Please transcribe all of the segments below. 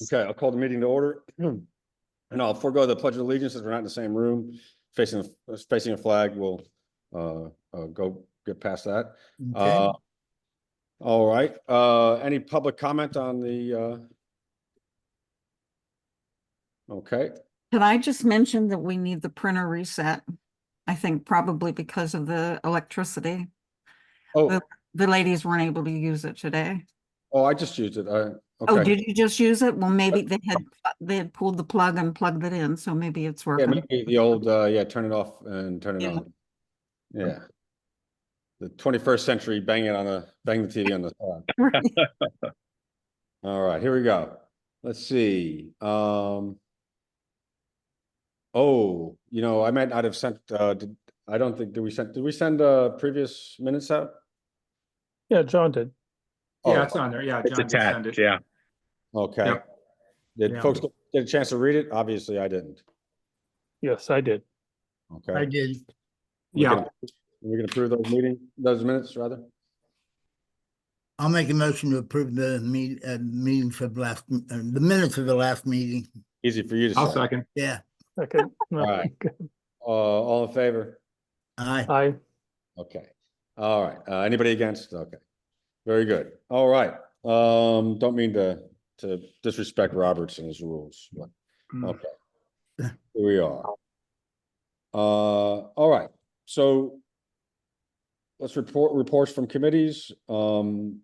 Okay, I'll call the meeting to order. And I'll forego the pledge of allegiance as we're not in the same room. Facing a flag, we'll go get past that. Okay. All right. Any public comment on the okay. Can I just mention that we need the printer reset? I think probably because of the electricity. Oh, The ladies weren't able to use it today. I just used it. Oh, Okay. did you just use it? Well, maybe they had pulled the plug and plugged it in, so maybe it's Yeah, working. maybe the old turn it off and turn it on. Yeah. The 21st century bang the TV on the side. All right, here we go. Let's see. Oh, I might not have sent I don't think did we send previous minutes out? Yeah, John did. Yeah, it's on there. Yeah, It's John did send attached, it. yeah. Okay. Yep. Did Yeah. folks get a chance to read it? Obviously, I didn't. Yes, I did. Okay. I did. Yeah. We can approve those minutes rather. I'll make a motion to approve the meeting for the last, the minutes of the last meeting. Easy for you to I'll say. second. Yeah. Okay. No, All right. good. All in favor? Aye. Aye. Okay. All right. Anybody against? Okay. Very good. All right. Don't mean to disrespect Roberts and his rules, but okay. Here we are. All right. So let's reports from committees. I want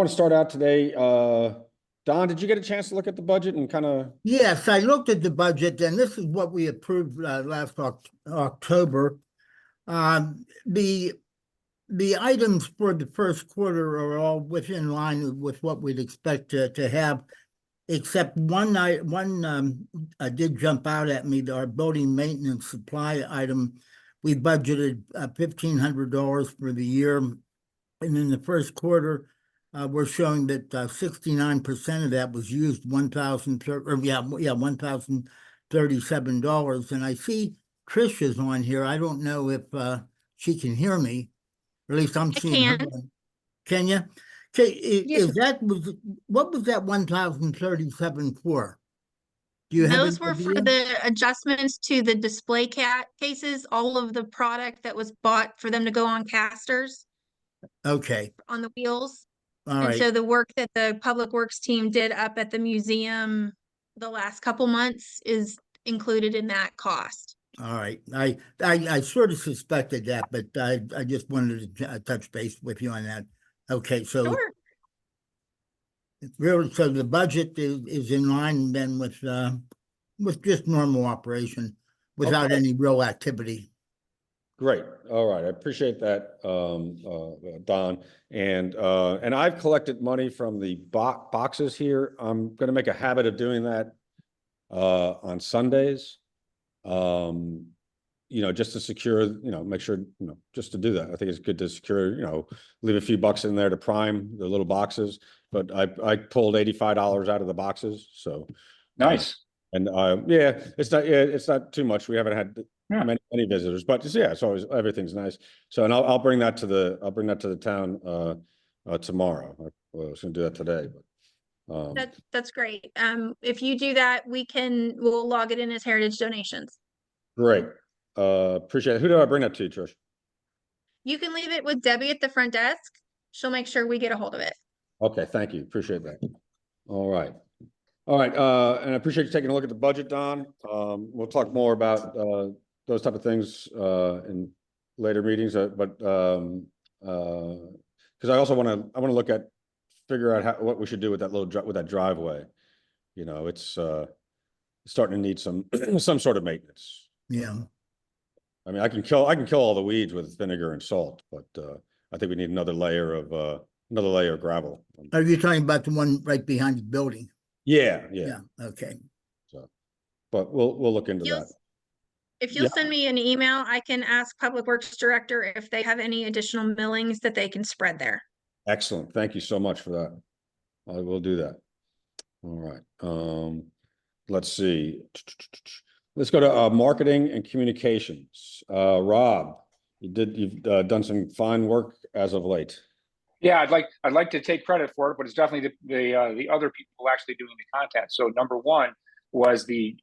to start out today. Don, did you get a chance to look at the budget and kind of? Yes, I looked at the budget, and this is what we approved last October. The items for the first quarter are all within line with what we'd expect to have, except one did jump out at me. Our building maintenance supply item, we budgeted $1,500 for the year, and in the first quarter, we're showing that 69% of that was used, $1,037, and I see Trish is on here. I don't know if she can hear me, or at least I'm seeing her. Can you? Okay, what was that 1,037 for? Do you have Those were for the adjustments to the display cases, all of the product that was bought for them to go on casters. Okay. On the wheels. All right. So the work that the Public Works team did up at the museum the last couple months is included in that cost. All right. I sort of suspected that, but I just wanted to touch base with you on that. Okay, so sure. Really, so the budget is in line then with just normal operation without any real activity. Great. All right. I appreciate that, Don. And I've collected money from the boxes here. I'm going to make a habit of doing that on Sundays. Just to secure, make sure, just to do that. I think it's good to secure, leave a few bucks in there to prime the little boxes. But I pulled $85 out of the boxes. So Nice. And yeah, it's not too much. We haven't had many visitors, but it's always, everything's nice. So, and I'll bring that to the town tomorrow. I was going to do that today, but that's great. If you do that, we'll log it in as heritage donations. Great. Appreciate it. Who do I bring that to, Trish? You can leave it with Debbie at the front desk. She'll make sure we get a hold of it. Okay, thank you. Appreciate that. All right. And I appreciate you taking a look at the budget, Don. We'll talk more about those type of things in later meetings, but because I also want to figure out what we should do with that driveway. It's starting to need some sort of maintenance. Yeah. I mean, I can kill all the weeds with vinegar and salt, but I think we need another layer of gravel. Are you talking about the one right behind the building? Yeah. Okay. So, but we'll look into that. If you'll send me an email, I can ask Public Works Director if they have any additional millings that they can spread there. Excellent. Thank you so much for that. I will do that. All right. Let's see. Let's go to marketing and communications. Rob, you've done some fine work as of late. Yeah, I'd like to take credit for it, but it's definitely the other people actually doing the content. So number one was the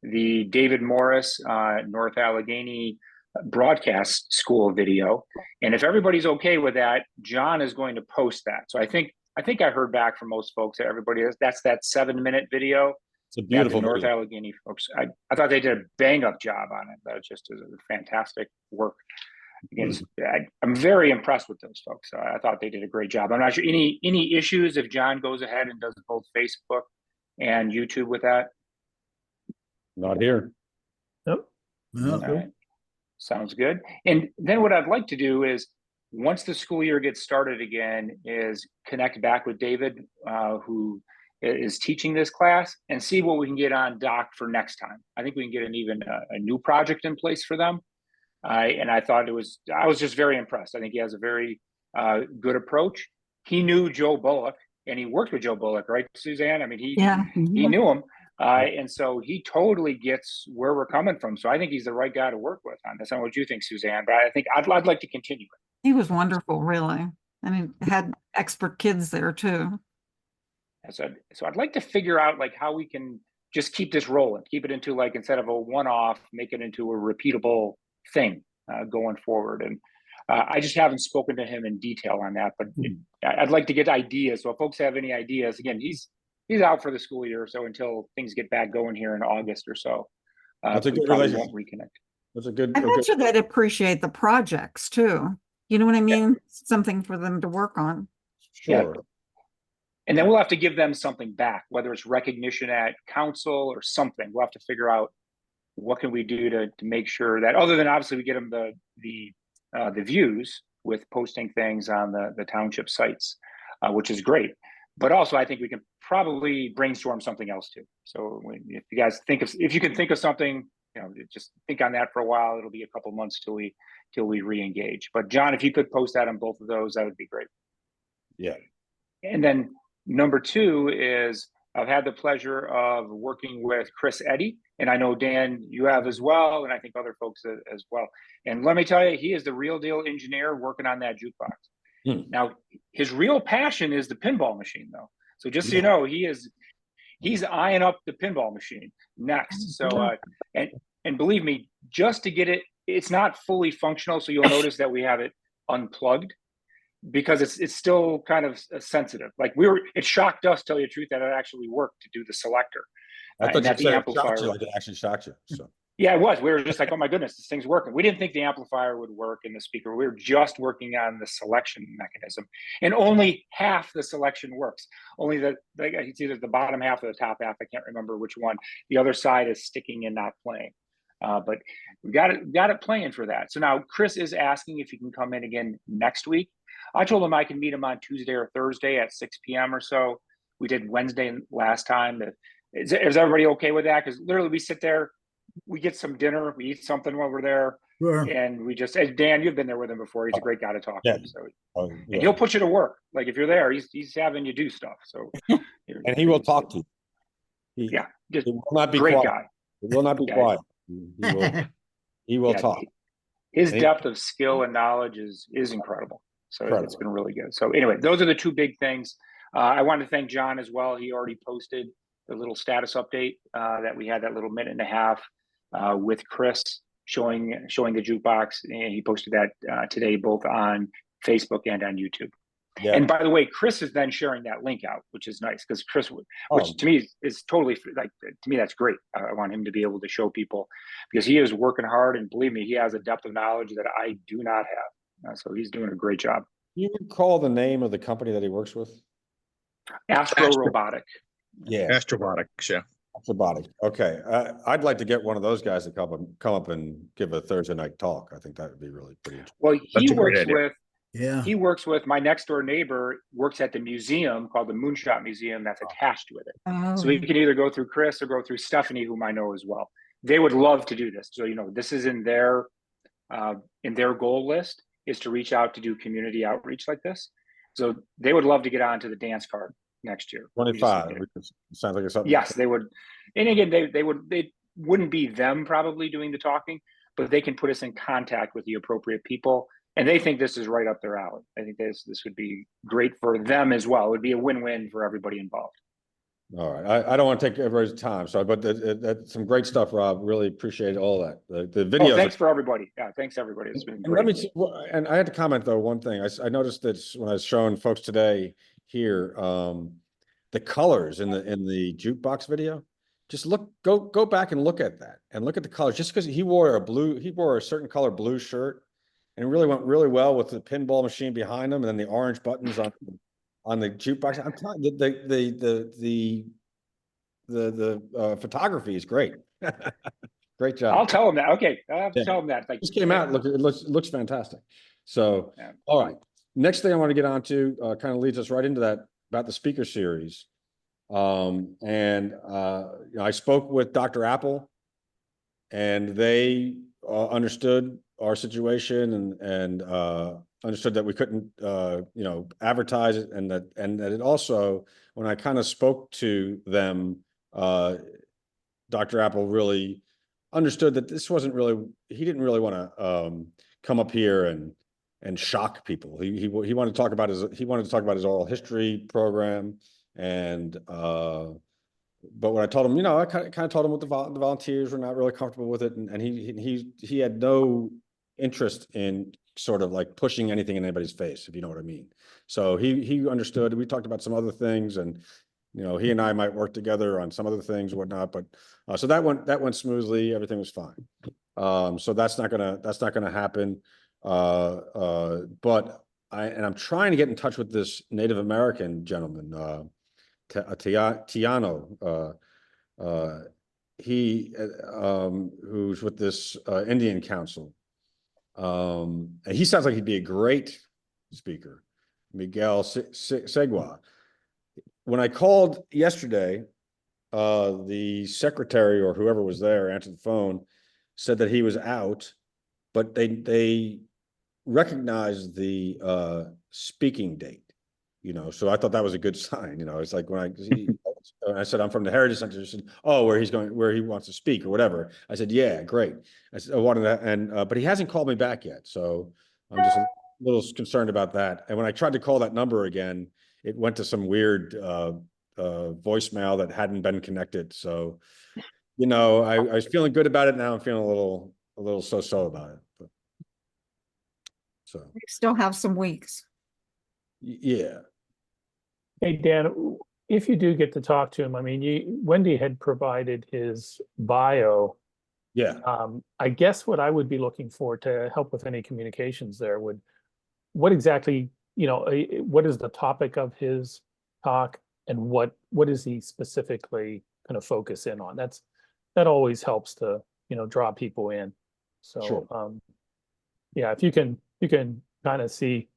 David Morris North Allegheny broadcast school video, and if everybody's okay with that, John is going to post that. So I think I heard back from most folks that everybody that's that 7-minute video. It's a That beautiful the North video. Allegheny folks. I thought they did a bang up job on it. That just is a fantastic work. Again, I'm very impressed with those folks. I thought they did a great job. I'm not sure any issues if John goes ahead and does both Facebook and YouTube with that. Not here. Nope. Yeah. All right. Sounds good. And then what I'd like to do is, once the school year gets started again, is connect back with David, who is teaching this class, and see what we can get on dock for next time. I think we can get a new project in place for them. I was just very impressed. I think he has a very good approach. He knew Joe Bullock, and he worked with Joe Bullock, right, Suzanne? I mean, he knew him. And so he totally gets where we're coming from. So I think he's the right guy to work with on this. I don't know what you think, Suzanne, but I think I'd like to continue it. He was wonderful, really. I mean, had expert kids there too. So I'd like to figure out like how we can just keep this rolling, keep it into like, instead of a one-off, make it into a repeatable thing going forward. And I just haven't spoken to him in detail on that, but I'd like to get ideas. So if folks have any ideas, again, he's out for the school year, so until things get back going here in August or so, That's a we good probably relationship. won't reconnect. That's a good. I bet you they'd appreciate the projects too. You know what I mean? Something for them to work on. Sure. And then we'll have to give them something back, whether it's recognition at council or something. We'll have to figure out what can we do to make sure that, other than obviously we get them the views with posting things on the township sites, which is great. But also, I think we can probably brainstorm something else too. So if you guys if you can think of something, just think on that for a while. It'll be a couple months till we re-engage. But John, if you could post that on both of those, that would be great. Yeah. And then number two is, I've had the pleasure of working with Chris Eddy, and I know Dan, you have as well, and I think other folks as well. And let me tell you, he is the real deal engineer working on that jukebox. Now, his real passion is the pinball machine, though. So just so you know, he's eyeing up the pinball machine next. So and believe me, just to get it's not fully functional. So you'll notice that we have it unplugged, because it's still kind of sensitive. Like it shocked us, tell you the truth, that it actually worked to do the selector. I thought that you the said amplifier, it actually shocked you. So. Yeah, it was. We were just like, oh my goodness, this thing's working. We didn't think the amplifier would work in the speaker. We were just working on the selection mechanism, and only half the selection works. Only it's either the bottom half or the top half. I can't remember which one. The other side is sticking and not playing. But we got it playing for that. So now Chris is asking if he can come in again next week. I told him I can meet him on Tuesday or Thursday at 6 p.m. or so. We did Wednesday last time. Is everybody okay with that? Because literally we sit there, we get some dinner, we eat something while we're there. Sure. And we just, Dan, you've been there with him before. He's a great guy to talk to. So, And he'll put you to work. Like if you're there, he's having you do stuff. So, and he will talk to you. Just he will not be great quiet. guy. He will not be quiet. He will talk. His depth of skill and knowledge is incredible. So it's been really good. So anyway, those are the two big things. I want to thank John as well. He already posted the little status update that we had, that little minute and a half with Chris showing the jukebox, and he posted that today both on Facebook and on YouTube. Yeah. And by the way, Chris is then sharing that link out, which is nice, because Chris, which to me is totally, like, to me, that's great. I want him to be able to show people, because he is working hard, and believe me, he has a depth of knowledge that I do not have. So he's doing a great job. Do you recall the name of the company that he works with? Astro Robotic. Yeah. Astrobotics, yeah. Astrobotic. Okay. I'd like to get one of those guys to come up and give a Thursday night talk. I think that would be really pretty interesting. Well, he works with my next door neighbor, works at the museum called the Moonshot Museum that's attached with it. Oh. So we can either go through Chris or go through Stephanie, whom I know as well. They would love to do this. So, this is in their goal list, is to reach out to do community outreach like this. So they would love to get onto the dance card next year. 25. Sounds like something. Yes, they would. And again, they wouldn't be them probably doing the talking, but they can put us in contact with the appropriate people And they think this is right up their alley. I think this would be great for them as well. It would be a win-win for everybody involved. All right, I don't want to take everybody's time, so, but that's some great stuff, Rob. Really appreciate all that. The Oh, videos. thanks for everybody. Yeah, thanks everybody. It's been And great. let me, and I had to comment though, one thing, I noticed that when I was showing folks today here, the colors in the jukebox video, just go back and look at that and look at the colors, just because he wore a certain color blue shirt and it really went really well with the pinball machine behind him and then the orange buttons on the jukebox. I'm telling you, the photography is great. Great job. I'll tell them that. Okay, I'll have to Yeah. tell them that. Like, Just came out. Look, it looks fantastic. So, Yeah. all right. Next thing I want to get on to kind of leads us right into that about the speaker series. I spoke with Dr. Apple, and they understood our situation and understood that we couldn't advertise it, and that it also, when I kind of spoke to them, Dr. Apple really understood that this wasn't really, he didn't really want to come up here and shock people. He wanted to talk about his oral history program, and but when I told him, I kind of told him what the volunteers were not really comfortable with it, and he had no interest in sort of like pushing anything in anybody's face, if you know what I mean. So he understood. We talked about some other things, and he and I might work together on some other things, whatnot. But so that went smoothly. Everything was fine. So that's not gonna happen. But I'm trying to get in touch with this Native American gentleman, Tiano. He who's with this Indian Council. And he sounds like he'd be a great speaker, Miguel Segua. When I called yesterday, the secretary or whoever was there answered the phone, said that he was out, but they recognized the speaking date, so I thought that was a good sign. It's like when I said, I'm from the Heritage Center. He said, oh, where he wants to speak or whatever. I said, yeah, great. I said, I wanted that. But he hasn't called me back yet. So I'm just a little concerned about that. And when I tried to call that number again, it went to some weird voicemail that hadn't been connected. So, I was feeling good about it. Now I'm feeling a little so-so about it. But, so We still have some weeks. yeah. Hey, Dan, if you do get to talk to him, I mean, Wendy had provided his bio. Yeah. I guess what I would be looking for to help with any communications there what exactly, what is the topic of his talk, and what is he specifically going to focus in on? That always helps to, draw people in. So, Sure. Yeah, if you can kind of see,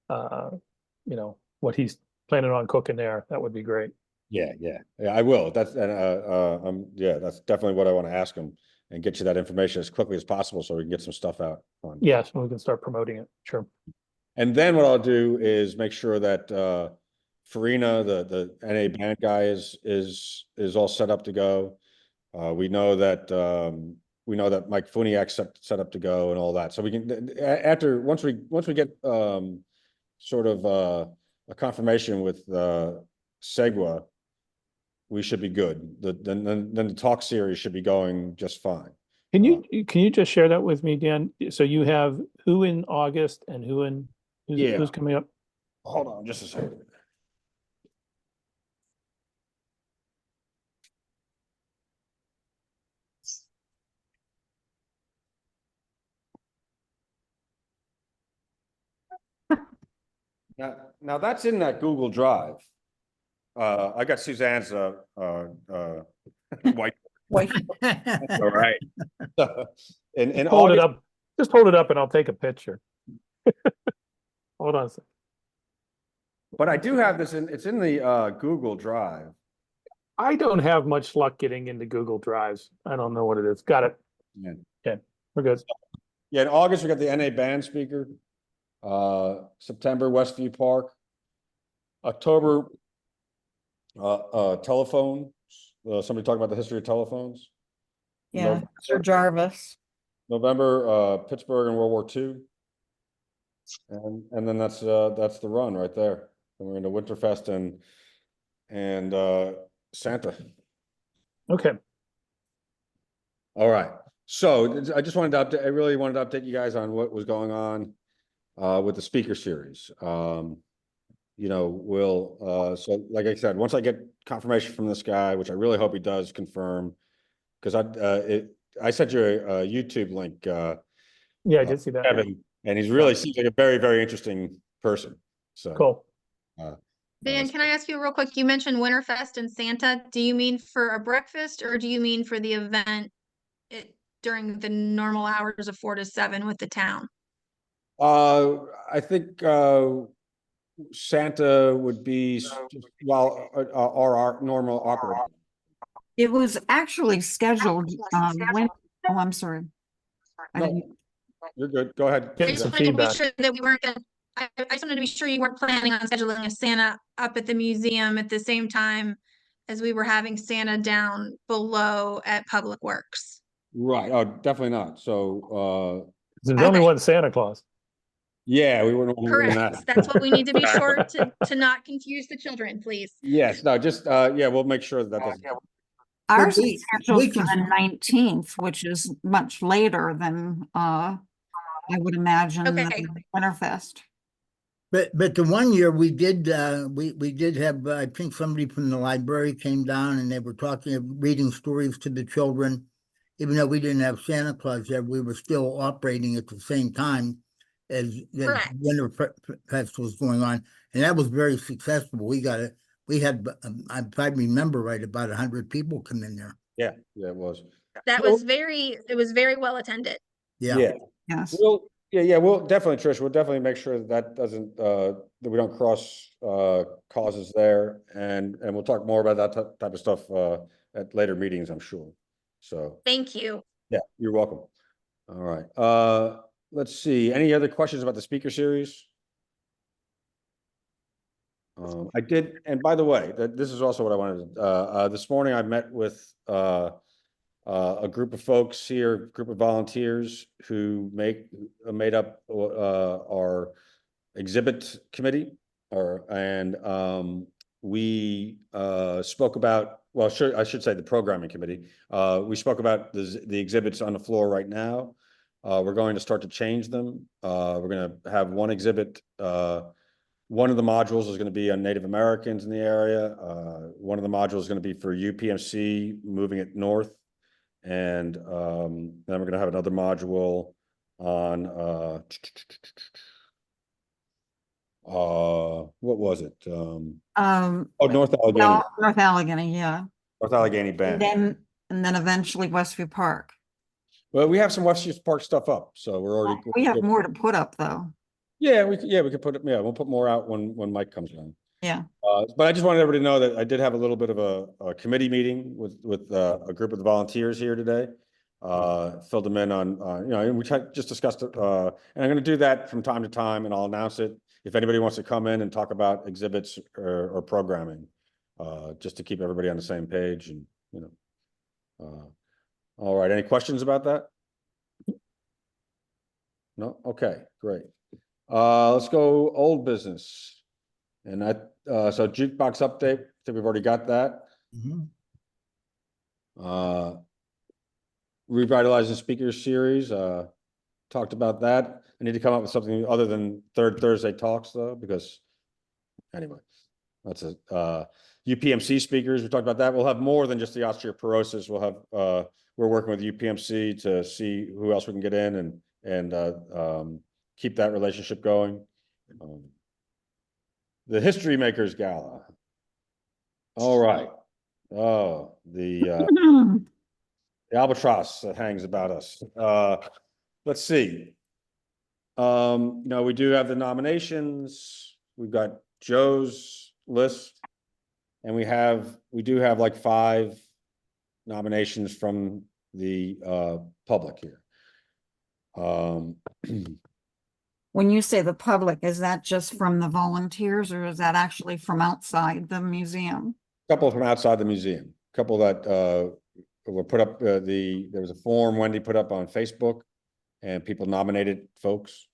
what he's planning on cooking there, that would be great. Yeah, I will. That's that's definitely what I want to ask him and get you that information as quickly as possible so we can get some stuff out on. Yeah, so we can start promoting it. Sure. And then what I'll do is make sure that Farina, the NA band guy, is all set up to go. We know that Mike Funiak's set up to go and all that. So we can once we get sort of a confirmation with Segua, we should be good. Then the talk series should be going just fine. Can you just share that with me, Dan? So you have who in August and who's coming up? Hold on just a second. Now that's in that Google Drive. I got Suzanne's white. Wait, All right. And Hold it up. Just hold it up and I'll take a picture. Hold on a second. But I do have this it's in the Google Drive. I don't have much luck getting into Google Drives. I don't know what it is. Got it. Yeah. Okay, we're good. Yeah, in August we got the NA band speaker. September, Westview Park. October, telephone. Somebody talking about the history of telephones. yeah, Sir Jarvis. November, Pittsburgh and World War II. And then that's the run right there. And we're into Winterfest and Santa. Okay, All right. So I just wanted to update, I really wanted to update you guys on what was going on with the speaker series. You know, so like I said, once I get confirmation from this guy, which I really hope he does confirm, because I sent you a YouTube link, yeah, I did see that. Kevin, and he's really seems like a very, very interesting person. So Cool. Dan, can I ask you real quick? You mentioned Winterfest and Santa. Do you mean for a breakfast or do you mean for the event during the normal hours of 4 to 7 with the town? I think Santa would be our normal operating. It was actually scheduled, when, oh, I'm sorry. I No, didn't, you're good. Go ahead. I Getting just some wanted to be feedback. sure that we weren't gonna, I just wanted to be sure you weren't planning on scheduling a Santa up at the museum at the same time as we were having Santa down below at Public Works. Right. Oh, definitely not. So, There's only Okay. one Santa Claus. yeah, we wouldn't want to do Correct. that. That's what we need to be sure to not confuse the children, please. Yes, no, just, yeah, we'll make sure that doesn't. ours we- is scheduled we for can- the 19th, which is much later than, I would imagine Okay. the Winterfest. But the one year we did have, I think somebody from the library came down and they were reading stories to the children. Even though we didn't have Santa Claus there, we were still operating at the same time as Correct. Winterfest was going on. And that was very successful. We had, if I remember right, about 100 people come in there. Yeah, it was. That was it was very well attended. Yeah. Yes. We'll definitely, Trish, we'll definitely make sure that doesn't, that we don't cross, causes there. And we'll talk more about that type of stuff, at later meetings, I'm sure. So, Thank you. yeah, you're welcome. All right. Let's see. Any other questions about the speaker series? I did, and by the way, this is also what I wanted to, this morning I met with, a group of folks here, group of volunteers who made up our exhibit committee, we spoke about, well, I should say the programming committee. We spoke about the exhibits on the floor right now. We're going to start to change them. We're going to have one exhibit. One of the modules is going to be on Native Americans in the area. One of the modules is going to be for UPMC, moving it north. And then we're going to have another module on what was it? North Allegheny. Well, North Allegheny, yeah. North Allegheny Band. And then eventually Westview Park. Well, we have some Westview Park stuff up, so we're already. We have more to put up though. Yeah, we could put it. Yeah, we'll put more out when Mike comes on. Yeah. But I just wanted everybody to know that I did have a little bit of a committee meeting with a group of the volunteers here today. Filled them in on and we just discussed it. And I'm going to do that from time to time, and I'll announce it if anybody wants to come in and talk about exhibits or programming, just to keep everybody on the same page. And all right. Any questions about that? No. Okay. Great. Let's go old business. And so jukebox update, I think we've already got that. Revitalizing speakers series, talked about that. I need to come up with something other than Third Thursday talks though, because anyway, that's UPMC speakers. We talked about that. We'll have more than just the osteoporosis. We'll have, we're working with UPMC to see who else we can get in and keep that relationship going. The History Makers Gala. All right. Oh, the albatross that hangs about us. Let's see. We do have the nominations. We've got Joe's list, and we do have like 5 nominations from the public here. When you say the public, is that just from the volunteers or is that actually from outside the museum? Couple from outside the museum, couple that were put up, there was a form Wendy put up on Facebook and people nominated folks.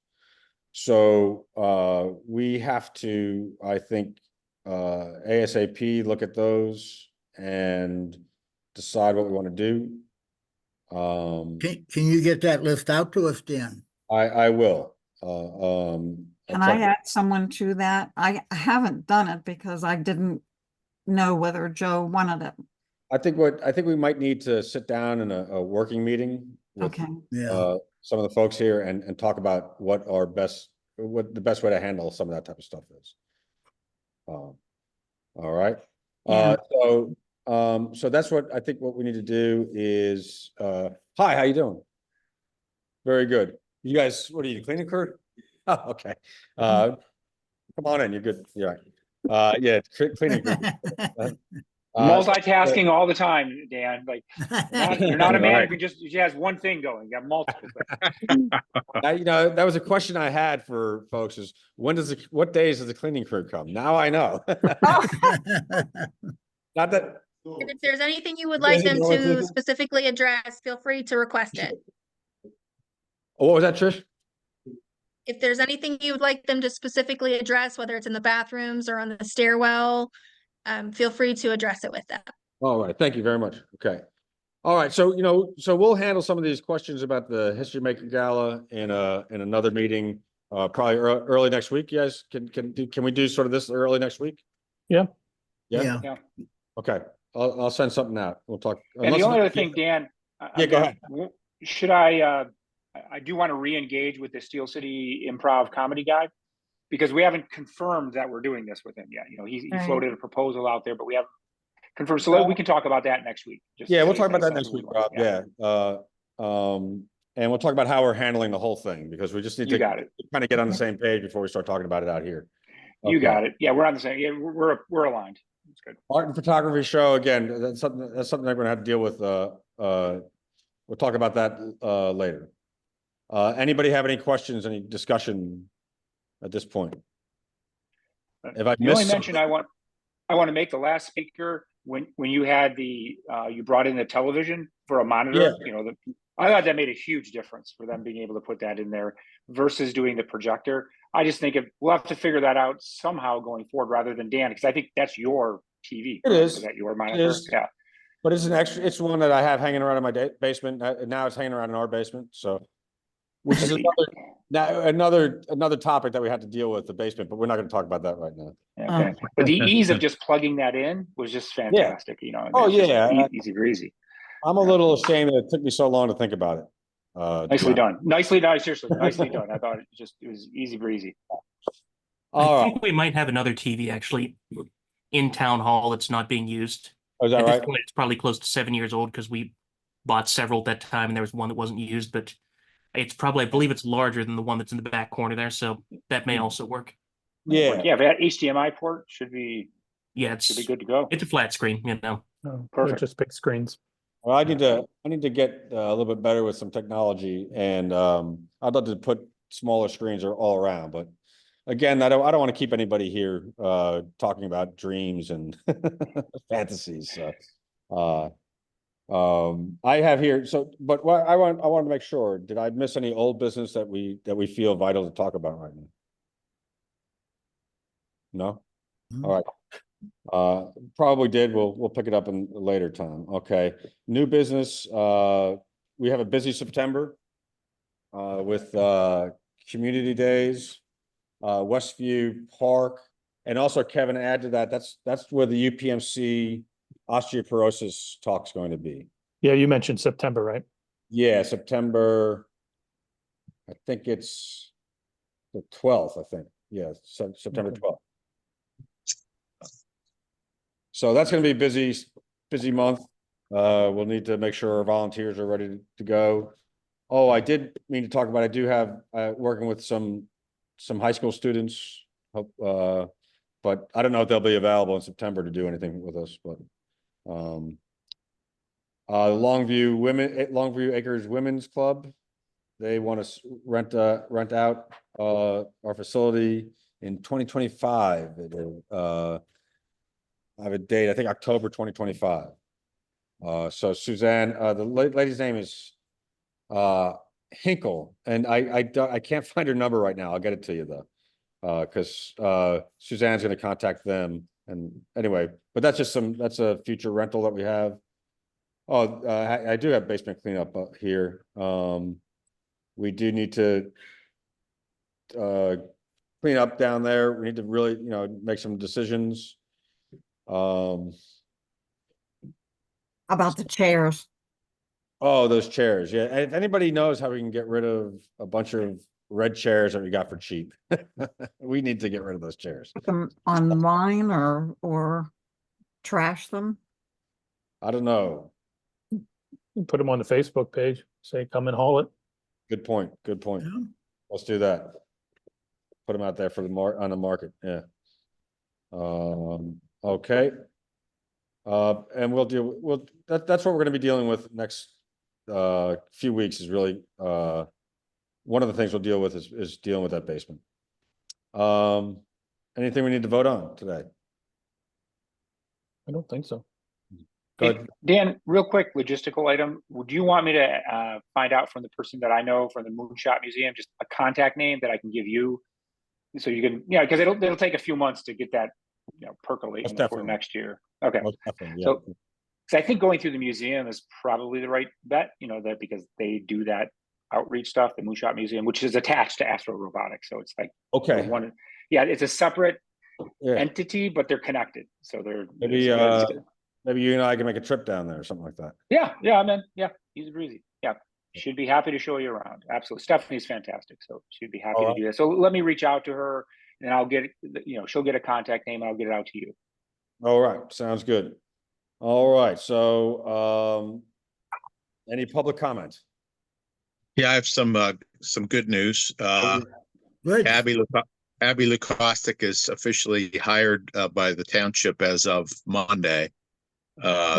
So we have to, I think, ASAP look at those and decide what we want to do. Can you get that list out to us, Dan? I will. Can I add someone to that? I haven't done it because I didn't know whether Joe wanted it. I think we might need to sit down in a working meeting with Okay. Yeah. some of the folks here and talk about what the best way to handle some of that type of stuff is. All right. Yeah. So that's what I think what we need to do is, hi, how you doing? Very good. You guys, what are you, cleaning crew? Oh, okay. Come on in, you're good. You're right. Yeah, cleaning crew. Multitasking all the time, Dan. Like you're not a man Right. who just has one thing going. You got multiple things. That was a question I had for folks is what days does the cleaning crew come? Now I know. Not that. And if there's anything you would like them to specifically address, feel free to request it. Oh, what was that, Trish? If there's anything you would like them to specifically address, whether it's in the bathrooms or on the stairwell, feel free to address it with them. All right, thank you very much. Okay. All right, so we'll handle some of these questions about the History Maker Gala in another meeting, probably early next week. You guys, can we do sort of this early next week? Yeah. Yeah. Yeah. Okay, I'll send something out. We'll talk. And the only other thing, Dan. Yeah, go ahead. Should I do want to re-engage with the Steel City Improv Comedy guy, because we haven't confirmed that we're doing this with him yet. He Right. floated a proposal out there, but we haven't confirmed. So we can talk about that next week. Yeah, we'll talk about that next week, Rob. Yeah. And we'll talk about how we're handling the whole thing, because we just need to kind of get on the same page before we start talking about it out here. You got it. Yeah, we're on the same. Yeah, we're aligned. That's good. Art and photography show, again, that's something I'm going to have to deal with. We'll talk about that later. Anybody have any questions, any discussion at this point? If I The only mention I want to make, the last speaker, when you had you brought in the television for a monitor, I thought that made a huge difference for them being able to put that in there versus doing the projector. I just think we'll have to figure that out somehow going forward rather than Dan, because I think that's your TV. It is. Is that your monitor? Yeah. But it's it's one that I have hanging around in my basement. Now it's hanging around in our basement. So, which is another topic that we had to deal with, the basement, but we're not going to talk about that right now. Okay. But the ease of just plugging that in was just fantastic. Oh yeah. Easy breezy. I'm a little ashamed that it took me so long to think about it. Nicely done. Nicely done. Seriously, nicely done. I thought it was easy breezy. I think we might have another TV actually in town hall that's not being used. Oh, is that At right? this point, it's probably close to 7 years old because we bought several at that time, and there was one that wasn't used. But it's probably, I believe, it's larger than the one that's in the back corner there, so that may also work. Yeah. Yeah, that HDMI port should be. Yeah, should be good to go. It's a flat screen, Perfect. Just big screens. Well, I need to get a little bit better with some technology, and I'd love to put smaller screens all around. But again, I don't want to keep anybody here talking about dreams and fantasies. So, I have here. So, but what I want to make sure, did I miss any old business that we feel vital to talk about right now? No. All right. Probably did. We'll pick it up in a later time. Okay. New business. We have a busy September with community days, Westview Park, and also, Kevin, add to that, that's where the UPMC osteoporosis talk's going to be. Yeah, you mentioned September, right? Yeah, September. I think it's the 12th, I think. Yeah, September 12th. So that's going to be a busy month. We'll need to make sure our volunteers are ready to go. Oh, I did mean to talk about, I do have working with some high school students, but I don't know if they'll be available in September to do anything with us. But Longview Acres Women's Club, they want to rent out our facility in 2025. I have a date, I think October 2025. So Suzanne, the lady's name is Hinkle, and I can't find her number right now. I'll get it to you though. Because Suzanne's gonna contact them, and anyway, but that's a future rental that we have. Oh, I do have basement cleanup here. We do need to clean up down there. We need to really, make some decisions. About the chairs. Oh, those chairs. Yeah. If anybody knows how we can get rid of a bunch of red chairs that we got for cheap, we need to get rid of those chairs. Put them online or trash them. I don't know. Put them on the Facebook page, say, come and haul it. Good point. Good point. Yeah. Let's do that. Put them out there for on the market. Yeah. Okay. And that's what we're going to be dealing with next few weeks is really one of the things we'll deal with is dealing with that basement. Anything we need to vote on today? I don't think so. Go Hey, ahead. Dan, real quick logistical item. Would you want me to find out from the person that I know from the Moonshot Museum, just a contact name that I can give you? So you can, because it'll take a few months to get that, percolating Most for definitely. next year. Okay. Most definitely, yeah. So, I think going through the museum is probably the right bet, that because they do that outreach stuff, the Moonshot Museum, which is attached to Astro Robotics. So it's like Okay. it's a separate Yeah. entity, but they're connected. So Maybe maybe you and I can make a trip down there or something like that. yeah, man. Yeah, easy breezy. Yeah. She'd be happy to show you around. Absolutely. Stephanie's fantastic. So she'd be happy All to right. do that. So let me reach out to her and I'll get, she'll get a contact name and I'll get it out to you. All right. Sounds good. All right. So, any public comment? Yeah, I have some good news. Good. Abby Lukostic is officially hired by the township as of Monday.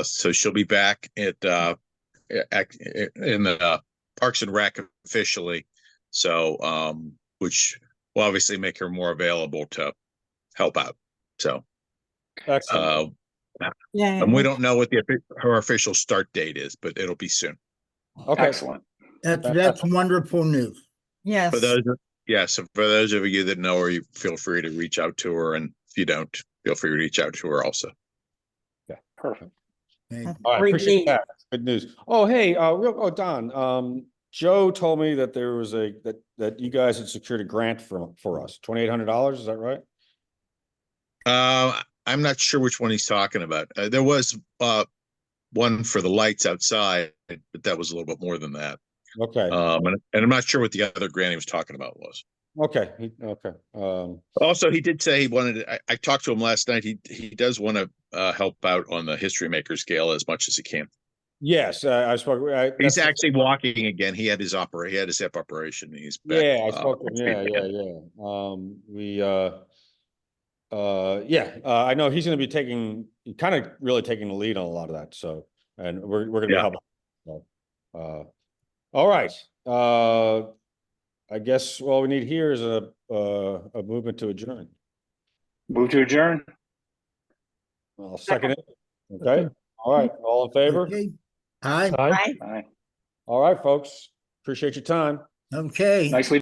So she'll be back in the Parks and Rec officially. So, which will obviously make her more available to help out. So, Excellent. Yeah. and we don't know what her official start date is, but it'll be soon. Okay. Excellent. That's wonderful news. Yes. So for those of you that know her, you feel free to reach out to her, and if you don't, feel free to reach out to her also. Perfect. Okay. All right, Great appreciate news. that. Good news. Oh, hey, Don, Joe told me that there was that you guys had secured a grant for us, $2,800. Is that right? I'm not sure which one he's talking about. There was one for the lights outside, but that was a little bit more than that. Okay. And I'm not sure what the other grant he was talking about was. Okay. Okay. Also, he did say he wanted. I talked to him last night. He does want to help out on the History Maker scale as much as he can. Yes, I spoke. He's actually walking again. He had his hip operation. And he's back. Yeah, I spoke to him. I know he's going to be kind of really taking the lead on a lot of that. So, and we're going to be helping. So, all right. I guess all we need here is a movement to adjourn. Move to adjourn. I'll second it. Okay. All right. All in favor? Okay. Aye. Aye. All right. All right, folks. Appreciate your time. Okay. Nicely